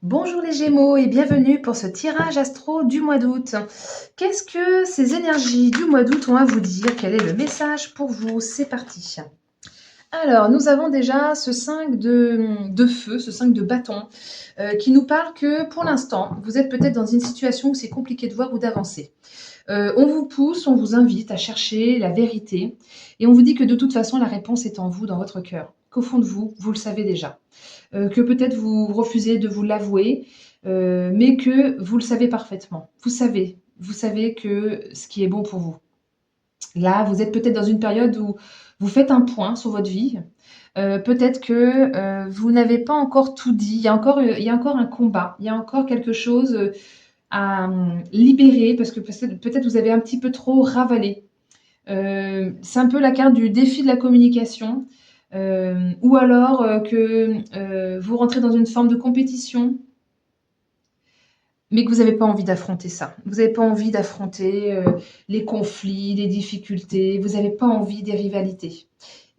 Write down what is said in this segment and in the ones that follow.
Bonjour les Gémeaux et bienvenue pour ce tirage astro du mois d'août. Qu'est-ce que ces énergies du mois d'août ont à vous dire? Quel est le message pour vous? C'est parti. Alors, nous avons déjà ce 5 de feu, ce 5 de bâton, qui nous parle que pour l'instant, vous êtes peut-être dans une situation où c'est compliqué de voir ou d'avancer. On vous pousse, on vous invite à chercher la vérité et on vous dit que de toute façon, la réponse est en vous, dans votre cœur. Qu'au fond de vous, vous le savez déjà. Que peut-être vous refusez de vous l'avouer, mais que vous le savez parfaitement. Vous savez que ce qui est bon pour vous. Là, vous êtes peut-être dans une période où vous faites un point sur votre vie. Peut-être que vous n'avez pas encore tout dit. Il y a encore un combat. Il y a encore quelque chose à libérer parce que peut-être vous avez un petit peu trop ravalé. C'est un peu la carte du défi de la communication. Ou alors que vous rentrez dans une forme de compétition, mais que vous n'avez pas envie d'affronter ça. Vous n'avez pas envie d'affronter les conflits, les difficultés, vous n'avez pas envie des rivalités.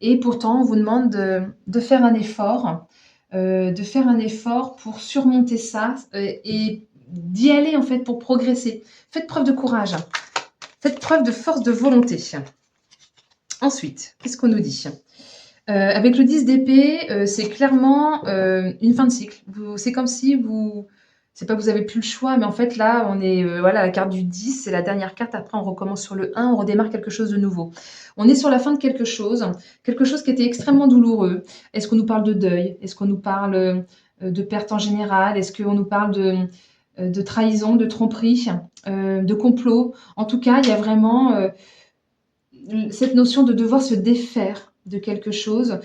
Et pourtant, on vous demande de faire un effort pour surmonter ça et d'y aller en fait pour progresser. Faites preuve de courage, faites preuve de force de volonté. Ensuite, qu'est-ce qu'on nous dit? Avec le 10 d'épée, c'est clairement une fin de cycle. C'est comme si vous, c'est pas que vous avez plus le choix, mais en fait là, on est voilà, la carte du 10, c'est la dernière carte. Après, on recommence sur le 1, on redémarre quelque chose de nouveau. On est sur la fin de quelque chose qui était extrêmement douloureux. Est-ce qu'on nous parle de deuil? Est-ce qu'on nous parle de perte en général? Est-ce qu'on nous parle de trahison, de tromperie, de complot? En tout cas, il y a vraiment cette notion de devoir se défaire de quelque chose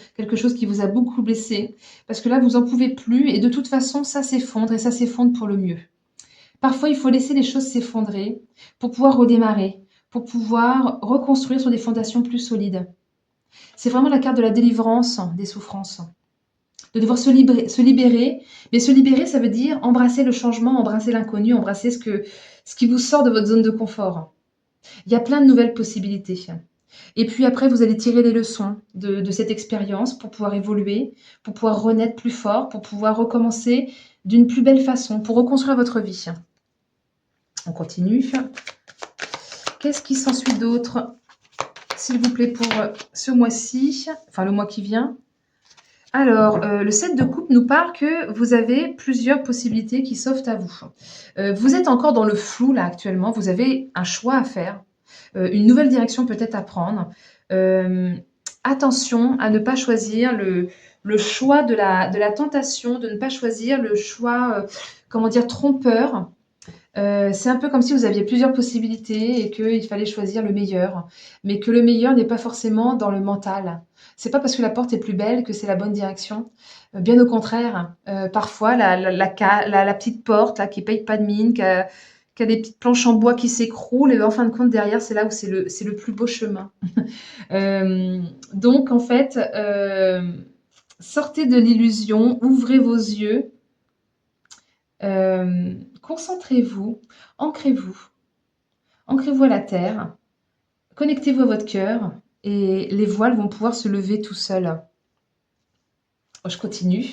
qui vous a beaucoup blessé, parce que là, vous en pouvez plus, et de toute façon, ça s'effondre, et ça s'effondre pour le mieux. Parfois, il faut laisser les choses s'effondrer pour pouvoir redémarrer, pour pouvoir reconstruire sur des fondations plus solides. C'est vraiment la carte de la délivrance des souffrances, de devoir se libérer, mais se libérer, ça veut dire embrasser le changement, embrasser l'inconnu, embrasser ce qui vous sort de votre zone de confort. Il y a plein de nouvelles possibilités. Et puis après, vous allez tirer les leçons de cette expérience pour pouvoir évoluer, pour pouvoir renaître plus fort, pour pouvoir recommencer d'une plus belle façon, pour reconstruire votre vie. On continue. Qu'est-ce qui s'ensuit d'autre, s'il vous plaît, pour ce mois-ci, enfin le mois qui vient? Alors, le 7 de coupe nous parle que vous avez plusieurs possibilités qui s'offrent à vous. Vous êtes encore dans le flou là actuellement, vous avez un choix à faire, une nouvelle direction peut-être à prendre. Attention à ne pas choisir le choix de la tentation, de ne pas choisir le choix, comment dire, trompeur. C'est un peu comme si vous aviez plusieurs possibilités et qu'il fallait choisir le meilleur, mais que le meilleur n'est pas forcément dans le mental. C'est pas parce que la porte est plus belle que c'est la bonne direction. Bien au contraire, parfois la petite porte là qui paye pas de mine, qui a des petites planches en bois qui s'écroulent et en fin de compte derrière c'est là où c'est le plus beau chemin. Donc en fait, sortez de l'illusion, ouvrez vos yeux, concentrez-vous, ancrez-vous, ancrez-vous à la terre, connectez-vous à votre cœur et les voiles vont pouvoir se lever tout seuls. Je continue.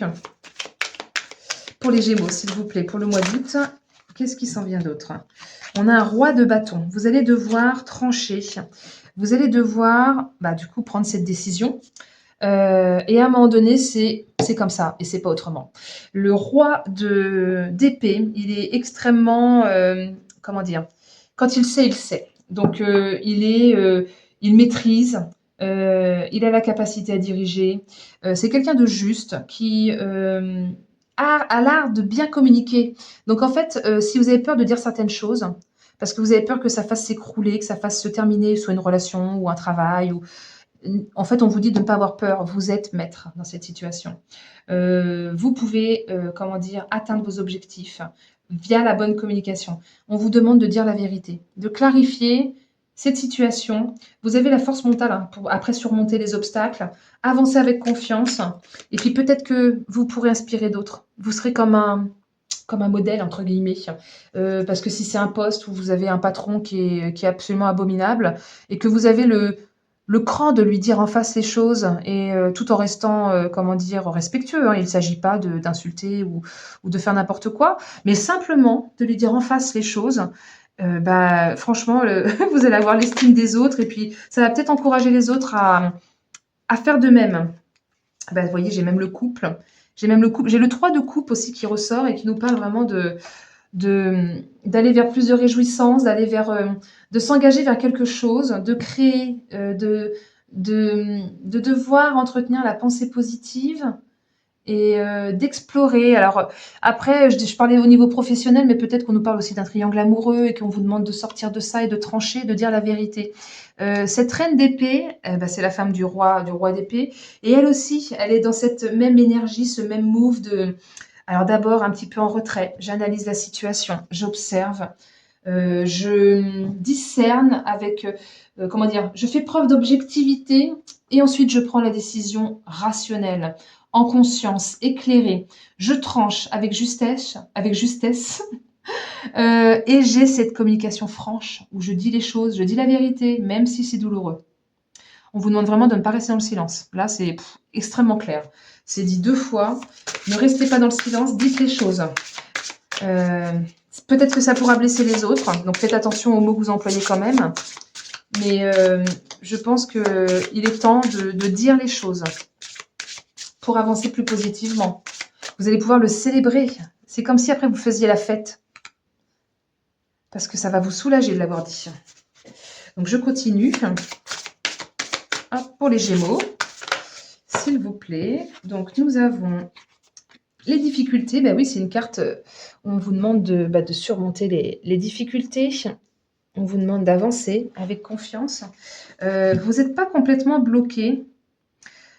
Pour les Gémeaux, s'il vous plaît, pour le mois d'août, qu'est-ce qui s'en vient d'autre? On a un roi de bâton. Vous allez devoir trancher. Vous allez devoir, du coup, prendre cette décision. Et à un moment donné, c'est comme ça, et c'est pas autrement. Le roi d'épée, il est extrêmement, comment dire, quand il sait, il sait. Donc, il maîtrise, il a la capacité à diriger. C'est quelqu'un de juste qui a l'art de bien communiquer. Donc, en fait, si vous avez peur de dire certaines choses, parce que vous avez peur que ça fasse s'écrouler, que ça fasse se terminer, soit une relation ou un travail, ou en fait, on vous dit de ne pas avoir peur. Vous êtes maître dans cette situation. Vous pouvez, comment dire, atteindre vos objectifs via la bonne communication. On vous demande de dire la vérité, de clarifier cette situation. Vous avez la force mentale pour après surmonter les obstacles, avancer avec confiance. Et puis peut-être que vous pourrez inspirer d'autres. Vous serez comme un modèle, entre guillemets. Parce que si c'est un poste où vous avez un patron qui est absolument abominable et que vous avez le cran de lui dire en face les choses et tout en restant, comment dire, respectueux, hein. Il ne s'agit pas d'insulter ou de faire n'importe quoi, mais simplement de lui dire en face les choses. Bah, franchement, vous allez avoir l'estime des autres et puis ça va peut-être encourager les autres à faire de même. Bah, vous voyez, j'ai même le couple. J'ai même le couple. J'ai le 3 de coupe aussi qui ressort et qui nous parle vraiment d'aller vers plus de réjouissance, de s'engager vers quelque chose, de créer, de devoir entretenir la pensée positive et d'explorer. Alors après, je parlais au niveau professionnel, mais peut-être qu'on nous parle aussi d'un triangle amoureux et qu'on vous demande de sortir de ça et de trancher, de dire la vérité. Cette reine d'épée, bah, c'est la femme du roi d'épée, et elle aussi, elle est dans cette même énergie, ce même move de. Alors d'abord, un petit peu en retrait, j'analyse la situation, j'observe, je discerne avec, comment dire, je fais preuve d'objectivité et ensuite je prends la décision rationnelle, en conscience, éclairée. Je tranche avec justesse, et j'ai cette communication franche où je dis les choses, je dis la vérité, même si c'est douloureux. On vous demande vraiment de ne pas rester dans le silence. Là, c'est extrêmement clair. C'est dit 2 fois. Ne restez pas dans le silence, dites les choses. Peut-être que ça pourra blesser les autres, donc faites attention aux mots que vous employez quand même. Mais je pense qu'il est temps de dire les choses pour avancer plus positivement. Vous allez pouvoir le célébrer. C'est comme si après vous faisiez la fête. Parce que ça va vous soulager de l'avoir dit. Donc je continue. Hop, pour les Gémeaux, s'il vous plaît. Donc nous avons les difficultés. Ben oui, c'est une carte, on vous demande de surmonter les difficultés. On vous demande d'avancer avec confiance. Vous n'êtes pas complètement bloqué.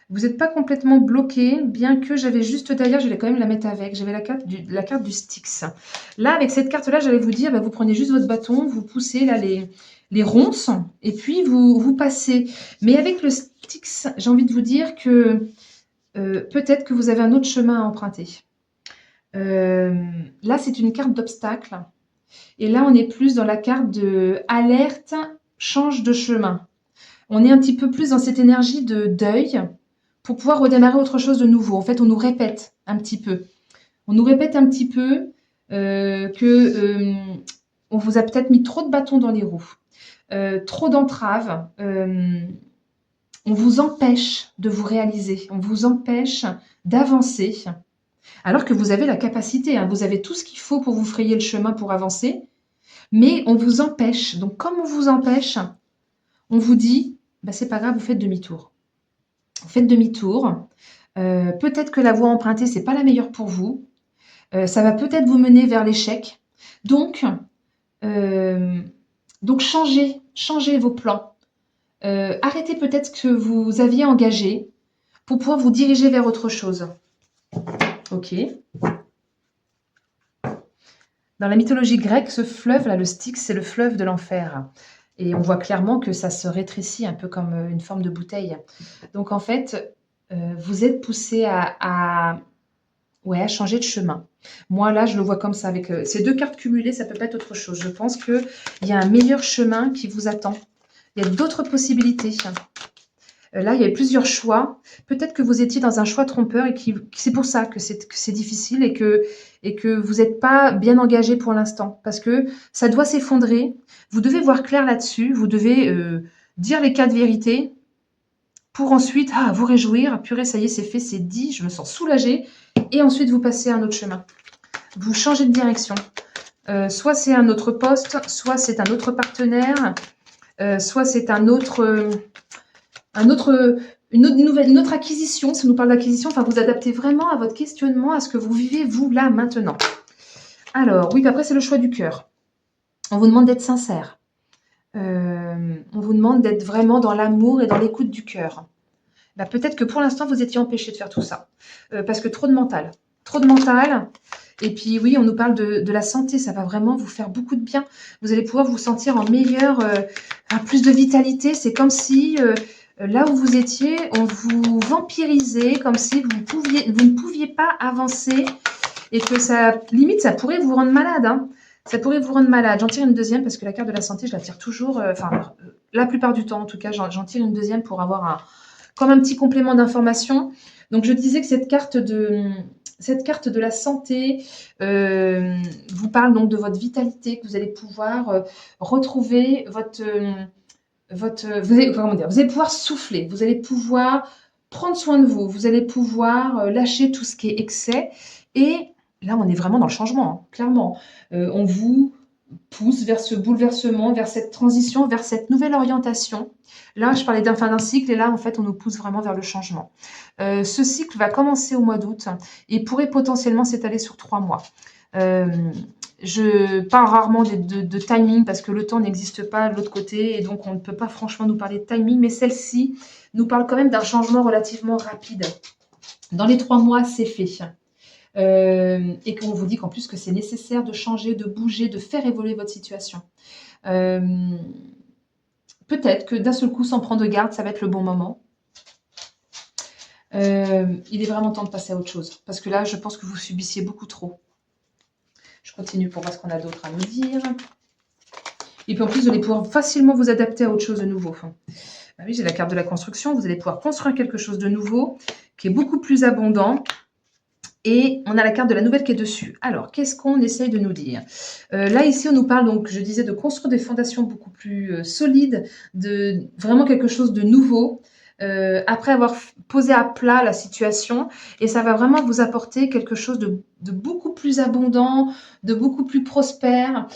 Vous n'êtes pas complètement bloqué, bien que j'avais juste derrière, je vais quand même la mettre avec. J'avais la carte du Styx. Là, avec cette carte-là, j'allais vous dire, bah, vous prenez juste votre bâton, vous poussez là les ronces, et puis vous passez. Mais avec le Styx, j'ai envie de vous dire que peut-être que vous avez un autre chemin à emprunter. Là, c'est une carte d'obstacle. Et là, on est plus dans la carte de alerte, change de chemin. On est un petit peu plus dans cette énergie de deuil pour pouvoir redémarrer autre chose de nouveau. En fait, on nous répète un petit peu. On nous répète un petit peu que on vous a peut-être mis trop de bâtons dans les roues, trop d'entraves. On vous empêche de vous réaliser, on vous empêche d'avancer, alors que vous avez la capacité, hein, vous avez tout ce qu'il faut pour vous frayer le chemin pour avancer, mais on vous empêche. Donc, comme on vous empêche, on vous dit, bah, c'est pas grave, vous faites demi-tour. Vous faites demi-tour. Peut-être que la voie empruntée, c'est pas la meilleure pour vous. Ça va peut-être vous mener vers l'échec. Donc changez vos plans. Arrêtez peut-être ce que vous aviez engagé pour pouvoir vous diriger vers autre chose. Ok. Dans la mythologie grecque, ce fleuve, là, le Styx, c'est le fleuve de l'enfer. Et on voit clairement que ça se rétrécit un peu comme une forme de bouteille. Donc en fait, vous êtes poussé à changer de chemin. Moi, là, je le vois comme ça. Avec ces 2 cartes cumulées, ça peut pas être autre chose. Je pense qu'il y a un meilleur chemin qui vous attend. Il y a d'autres possibilités. Là, il y a plusieurs choix. Peut-être que vous étiez dans un choix trompeur et c'est pour ça que c'est difficile et que vous n'êtes pas bien engagé pour l'instant. Parce que ça doit s'effondrer. Vous devez voir clair là-dessus. Vous devez dire les 4 vérités pour ensuite vous réjouir. Purée, ça y est, c'est fait, c'est dit. Je me sens soulagée. Et ensuite, vous passez à un autre chemin. Vous changez de direction. Soit c'est un autre poste, soit c'est un autre partenaire, soit c'est une autre acquisition. Si on nous parle d'acquisition, enfin, vous adaptez vraiment à votre questionnement, à ce que vous vivez, vous, là, maintenant. Alors, oui, puis après, c'est le choix du cœur. On vous demande d'être sincère. On vous demande d'être vraiment dans l'amour et dans l'écoute du cœur. Bah, peut-être que pour l'instant, vous étiez empêché de faire tout ça. Parce que trop de mental. Trop de mental. Et puis oui, on nous parle de la santé. Ça va vraiment vous faire beaucoup de bien. Vous allez pouvoir vous sentir en meilleur, plus de vitalité. C'est comme si, là où vous étiez, on vous vampirisait, comme si vous ne pouviez pas avancer. Et que ça, limite, ça pourrait vous rendre malade. Hein. Ça pourrait vous rendre malade. J'en tire une deuxième parce que la carte de la santé, je la tire toujours, la plupart du temps en tout cas, j'en tire une deuxième pour avoir comme un petit complément d'information. Donc je disais que cette carte de la santé vous parle donc de votre vitalité, que vous allez pouvoir retrouver vous allez pouvoir souffler, vous allez pouvoir prendre soin de vous, vous allez pouvoir lâcher tout ce qui est excès. Et là, on est vraiment dans le changement, hein, clairement. On vous pousse vers ce bouleversement, vers cette transition, vers cette nouvelle orientation. Là, je parlais d'un fin d'un cycle, et là, en fait, on nous pousse vraiment vers le changement. Ce cycle va commencer au mois d'août et pourrait potentiellement s'étaler sur 3 mois. Je parle rarement de timing parce que le temps n'existe pas de l'autre côté et donc on ne peut pas franchement nous parler de timing, mais celle-ci nous parle quand même d'un changement relativement rapide. Dans les 3 mois, c'est fait. Et qu'on vous dit qu'en plus que c'est nécessaire de changer, de bouger, de faire évoluer votre situation. Peut-être que d'un seul coup, sans prendre garde, ça va être le bon moment. Il est vraiment temps de passer à autre chose. Parce que là, je pense que vous subissiez beaucoup trop. Je continue pour voir ce qu'on a d'autre à nous dire. Et puis en plus, vous allez pouvoir facilement vous adapter à autre chose de nouveau. Bah oui, j'ai la carte de la construction. Vous allez pouvoir construire quelque chose de nouveau, qui est beaucoup plus abondant. Et on a la carte de la nouvelle qui est dessus. Alors, qu'est-ce qu'on essaye de nous dire? Là, ici, on nous parle, donc, je disais, de construire des fondations beaucoup plus solides, de vraiment quelque chose de nouveau, après avoir posé à plat la situation. Et ça va vraiment vous apporter quelque chose de beaucoup plus abondant, de beaucoup plus prospère,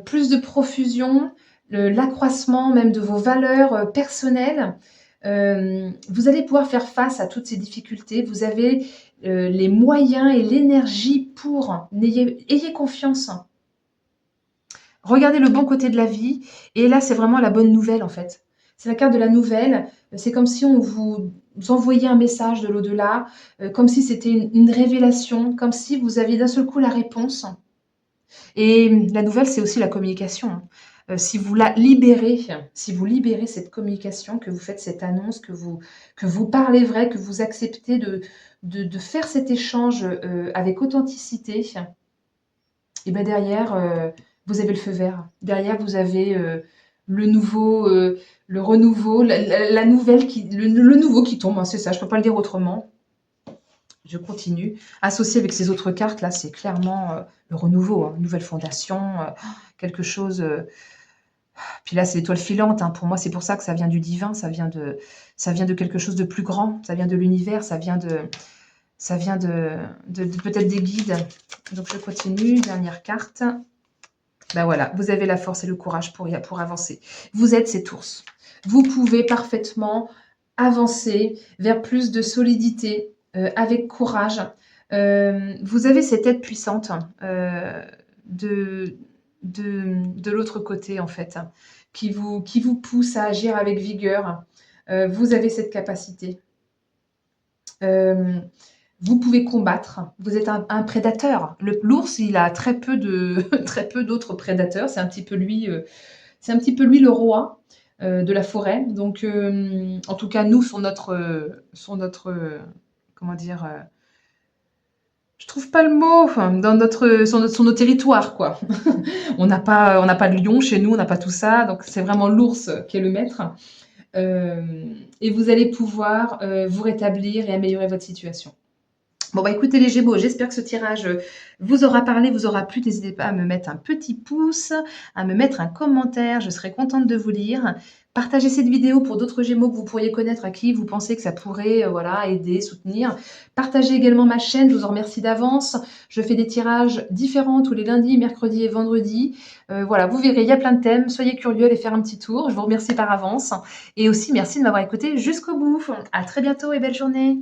plus de profusion, l'accroissement même de vos valeurs personnelles. Vous allez pouvoir faire face à toutes ces difficultés. Vous avez les moyens et l'énergie pour. Ayez confiance. Regardez le bon côté de la vie. Et là, c'est vraiment la bonne nouvelle, en fait. C'est la carte de la nouvelle. C'est comme si on vous envoyait un message de l'au-delà, comme si c'était une révélation, comme si vous aviez d'un seul coup la réponse. Et la nouvelle, c'est aussi la communication. Si vous la libérez, si vous libérez cette communication, que vous faites cette annonce, que vous parlez vrai, que vous acceptez de faire cet échange avec authenticité, et bien derrière, vous avez le feu vert. Derrière, vous avez le nouveau, le renouveau, la nouvelle, le nouveau qui tombe. Hein, c'est ça, je ne peux pas le dire autrement. Je continue. Associé avec ces autres cartes, là, c'est clairement le renouveau, hein, une nouvelle fondation, quelque chose. Puis là, c'est l'étoile filante. Hein. Pour moi, c'est pour ça que ça vient du divin, ça vient de quelque chose de plus grand, ça vient de l'univers, ça vient de peut-être des guides. Donc, je continue. Dernière carte. Ben voilà, vous avez la force et le courage pour avancer. Vous êtes cet ours. Vous pouvez parfaitement avancer vers plus de solidité, avec courage. Vous avez cette aide puissante de l'autre côté, en fait, qui vous pousse à agir avec vigueur. Vous avez cette capacité. Vous pouvez combattre. Vous êtes un prédateur. L'ours, il a très peu d'autres prédateurs. C'est un petit peu lui le roi de la forêt. Donc, en tout cas, nous, sur notre comment dire, je trouve pas le mot, sur nos territoires, quoi. On n'a pas de lion chez nous, on n'a pas tout ça. Donc, c'est vraiment l'ours qui est le maître. Et vous allez pouvoir vous rétablir et améliorer votre situation. Bon, bah écoutez les Gémeaux, j'espère que ce tirage vous aura parlé, vous aura plu. N'hésitez pas à me mettre un petit pouce, à me mettre un commentaire, je serai contente de vous lire. Partagez cette vidéo pour d'autres Gémeaux que vous pourriez connaître, à qui vous pensez que ça pourrait voilà, aider, soutenir. Partagez également ma chaîne, je vous en remercie d'avance. Je fais des tirages différents tous les lundis, mercredis et vendredis. Voilà, vous verrez, il y a plein de thèmes. Soyez curieux, allez faire un petit tour. Je vous remercie par avance. Et aussi, merci de m'avoir écouté jusqu'au bout. À très bientôt et belle journée.